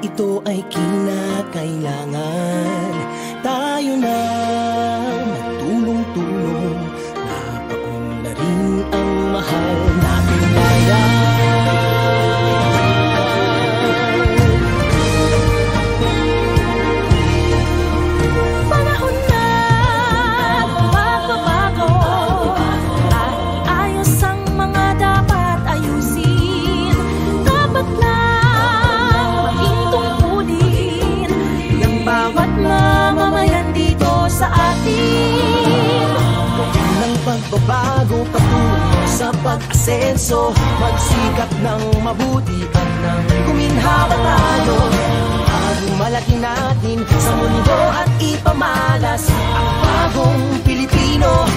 ito ay kinakailangan. Tayo na magtulong-tulong, napaunlarin ang mahal nating bayan. Panahon na magbabago at iayos ang mga dapat ayusin. Dapat lang maging tungkulin ng bawat mamamayan dito sa atin. Ng pagbabago patungo sa pag-asenso, magsikap ng mabuti at nang guminhawa tayo. Malaki natin sa mundo at ipamalas ang bagong Pilipino.